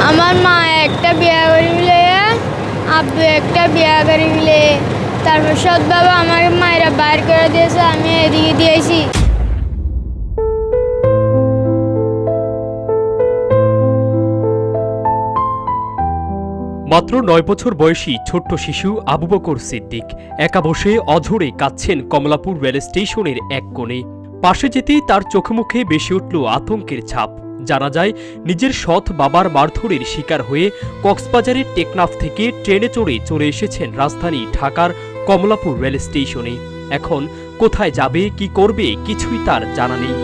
আমার মা একটা বিয়া করে মিলে, আব্বু একটা বিয়া করে মিলে, তারপর সৎ বাবা আমাকে মায়েরা বাইর করে দিয়েছে, আমি এদিকে দিয়েছি। মাত্র ৯ বছর বয়সী ছোট্ট শিশু আবু বকর সিদ্দিক একা বসে অঝরে কাঁদছেন কমলাপুর রেল স্টেশনের এক কোণে। পাশে যেতেই তার চোখে মুখে বেশি উঠল আতঙ্কের ছাপ। জানা যায়, নিজের সৎ বাবার মারধরের শিকার হয়ে কক্সবাজারের টেকনাফ থেকে ট্রেনে চড়ে এসেছেন রাজধানী ঢাকার কমলাপুর রেল স্টেশনে। এখন কোথায় যাবে, কি করবে, কিছুই তার জানা নেই।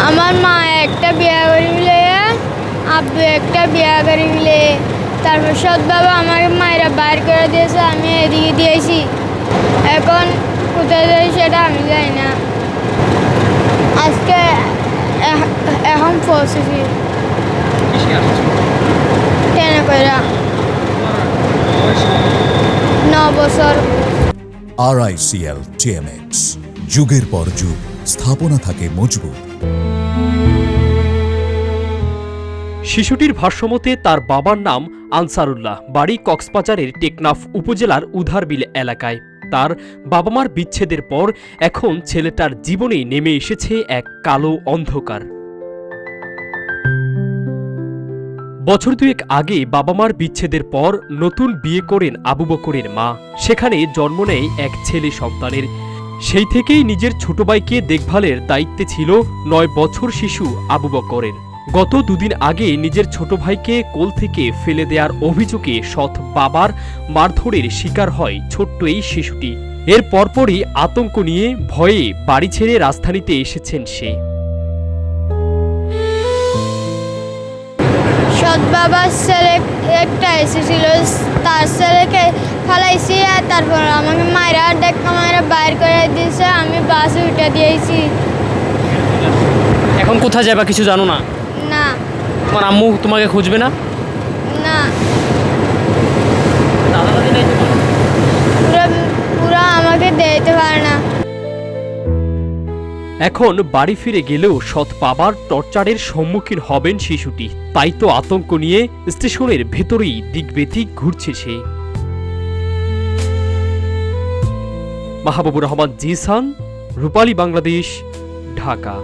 আমার মা একটা বিয়া করে মিলে, আব্বু একটা বিয়া করে মিলে, তারপর সৎ বাবা আমাকে মায়েরা বাইর করে দিয়েছে, আমি এদিকে দিয়েছি। এখন কোথায় যাই সেটা আমি জানি না। আজকে এখন পৌঁছেছি ট্রেনে করে 9 বছর। RICL TMX, যুগের পর যুগ স্থাপনা থাকে মজবুত। শিশুটির ভাষ্যমতে তার বাবার নাম আনসারুল্লাহ, বাড়ি কক্সবাজারের টেকনাফ উপজেলার উধারবিল এলাকায়। তার বাবা মার বিচ্ছেদের পর এখন ছেলেটার জীবনে নেমে এসেছে এক কালো অন্ধকার। বছর দুয়েক আগে বাবা মার বিচ্ছেদের পর নতুন বিয়ে করেন আবু বকরের মা। সেখানে জন্ম নেয় এক ছেলে সন্তানের। সেই থেকেই নিজের ছোট ভাইকে দেখভালের দায়িত্বে ছিল 9 বছর শিশু আবু বকরের। গত দুদিন আগে নিজের ছোট ভাইকে কোল থেকে ফেলে দেওয়ার অভিযোগে সৎ বাবার মারধরের শিকার হয় ছোট্ট এই শিশুটি। এর পরপরই আতঙ্ক নিয়ে ভয়ে বাড়ি ছেড়ে রাজধানীতে এসেছেন সে। সৎ বাবার ছেলে একটা এসেছিল, তার ছেলেকে ফেলাইছি, আর তারপর আমাকে মায়েরা মায়েরা বাইর করে দিয়েছে, আমি বাসে উঠে দিয়েছি। এখন কোথায় যাবা কিছু জানো না? না তোমার আম্মু তোমাকে খুঁজবে না? না, দাদা দাদি নাই তোমার? পুরো আমাকে দিতে পারে না। এখন বাড়ি ফিরে গেলেও সৎ বাবার টর্চারের সম্মুখীন হবেন শিশুটি। তাই তো আতঙ্ক নিয়ে স্টেশনের ভেতরেই দিকবেদিক ঘুরছে সে। মাহবুবুর রহমান জিসান, রূপালী বাংলাদেশ, ঢাকা।